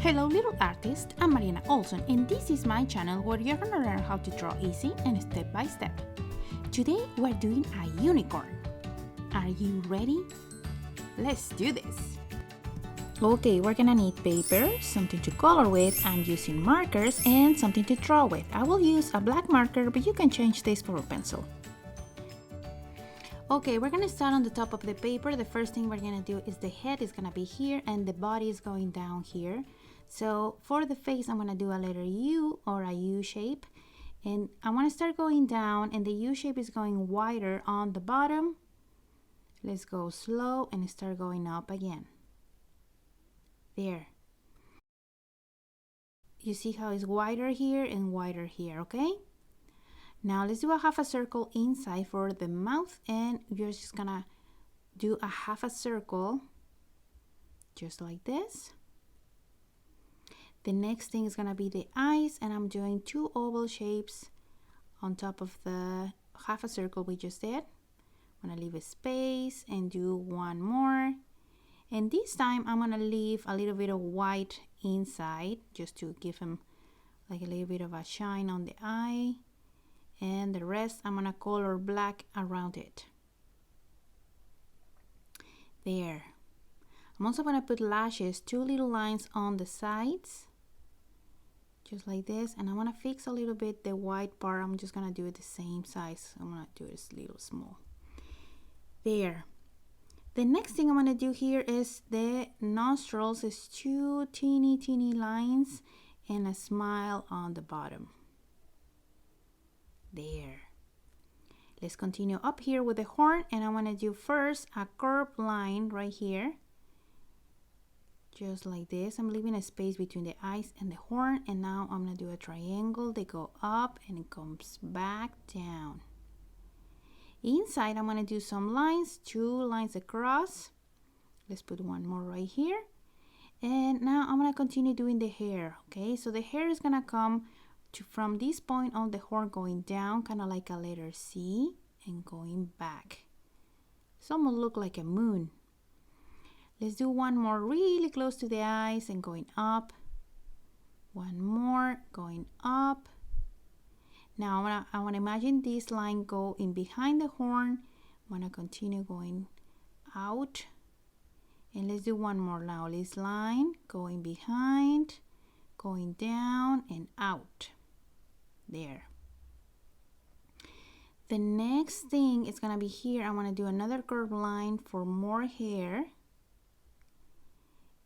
Hello little artist, I'm Mariana Olson and this is my channel where you're gonna learn how to draw easy and step by step. Today we're doing a unicorn. Are you ready? Let's do this! Okay, we're gonna need paper, something to color with. I'm using markers and something to draw with. I will use a black marker, but you can change this for a pencil. Okay, we're gonna start on the top of the paper. The first thing we're gonna do is the head is gonna be here and the body is going down here. So for the face, I'm gonna do a letter U or a U shape. And I wanna start going down and the U shape is going wider on the bottom. Let's go slow and start going up again. There. You see how it's wider here and wider here, okay? Now let's do a half a circle inside for the mouth and you're just gonna do a half a circle just like this. The next thing is gonna be the eyes and I'm doing two oval shapes on top of the half a circle we just did. I'm gonna leave a space and do one more. And this time I'm gonna leave a little bit of white inside just to give him like a little bit of a shine on the eye. And the rest I'm gonna color black around it. There. I'm also gonna put lashes, two little lines on the sides. Just like this. And I wanna fix a little bit the white part. I'm just gonna do it the same size. I'm gonna do it a little small. There. The next thing I'm gonna do here is the nostrils. Is two teeny lines and a smile on the bottom. There. Let's continue up here with the horn and I want to do first a curved line right here. Just like this. I'm leaving a space between the eyes and the horn and now I'm going to do a triangle. They go up and it comes back down. Inside I'm going to do some lines, two lines across. Let's put one more right here. And now I'm going to continue doing the hair. Okay, so the hair is going to come from this point on the horn going down, kind of like a letter C, and going back. It's almost look like a moon. Let's do one more really close to the eyes and going up. One more going up. Now I want to imagine this line go in behind the horn. I'm going to continue going out. And let's do one more now. This line going behind, going down and out. There. The next thing is gonna be here. I want to do another curved line for more hair.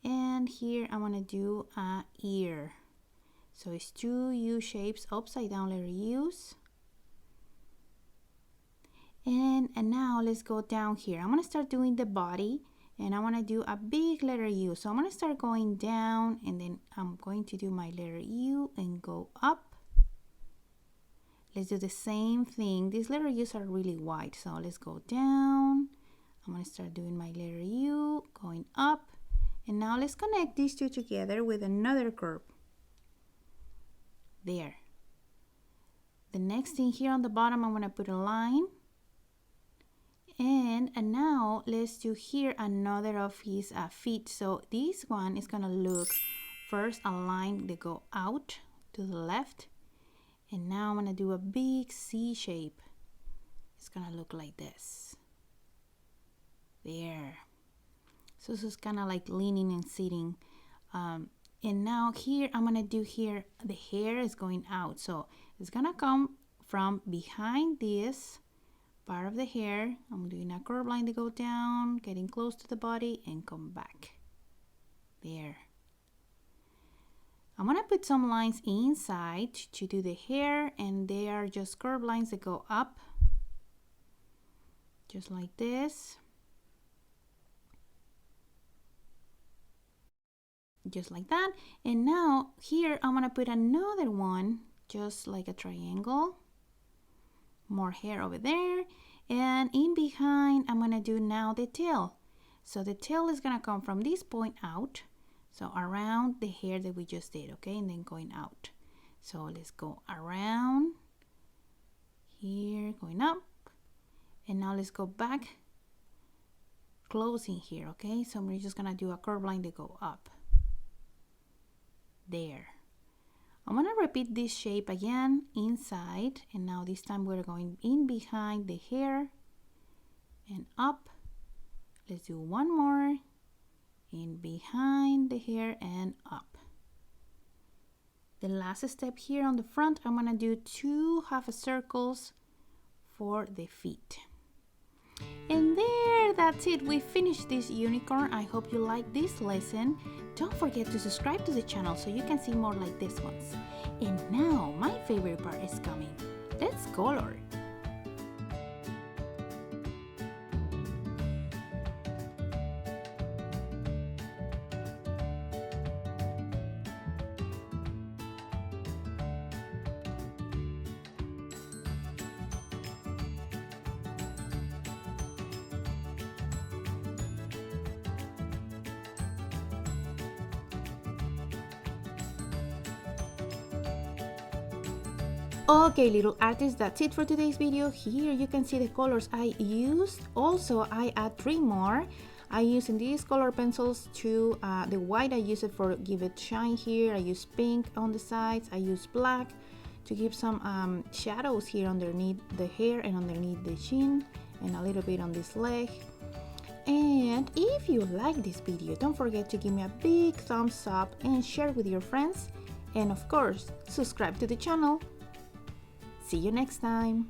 And here I want to do a ear. So it's two U shapes, upside down letter U's. And now let's go down here. I'm gonna start doing the body and I want to do a big letter U. So I'm gonna start going down and then I'm going to do my letter U and go up. Let's do the same thing. These letter U's are really wide, so let's go down. I'm gonna start doing my letter U, going up. And now let's connect these two together with another curve. There. The next thing here on the bottom, I'm gonna put a line. And now let's do here another of his feet. So this one is gonna look first a line that go out to the left. And now I'm going to do a big C shape. It's going to look like this. There. So this is kind of like leaning and sitting. And now here, I'm going to do here, the hair is going out. So it's going to come from behind this part of the hair. I'm doing a curved line to go down, getting close to the body and come back. There. I'm going to put some lines inside to do the hair and they are just curved lines that go up. Just like this. Just like that. And now here I'm going to put another one just like a triangle. More hair over there. And in behind I'm going to do now the tail. So the tail is going to come from this point out. So around the hair that we just did, okay? And then going out. So let's go around here, going up. And now let's go back, closing here, okay? So we're just gonna do a curved line to go up. there. I'm gonna repeat this shape again inside, and now this time we're going in behind the hair and up. Let's do one more, in behind the hair and up. The last step here on the front, I'm gonna do 2 half circles for the feet. And there, that's it. We finished this unicorn. I hope you like this lesson. Don't forget to subscribe to the channel so you can see more like this ones. And now my favorite part is coming. Let's color. Okay, little artists, that's it for today's video. Here you can see the colors I used. Also, I add 3 more. I use in these color pencils to the white, I use it for give it shine here. I use pink on the sides. I use black to give some shadows here underneath the hair and underneath the chin, and a little bit on this leg. And if you like this video, don't forget to give me a big thumbs up and share with your friends. And of course, subscribe to the channel. See you next time.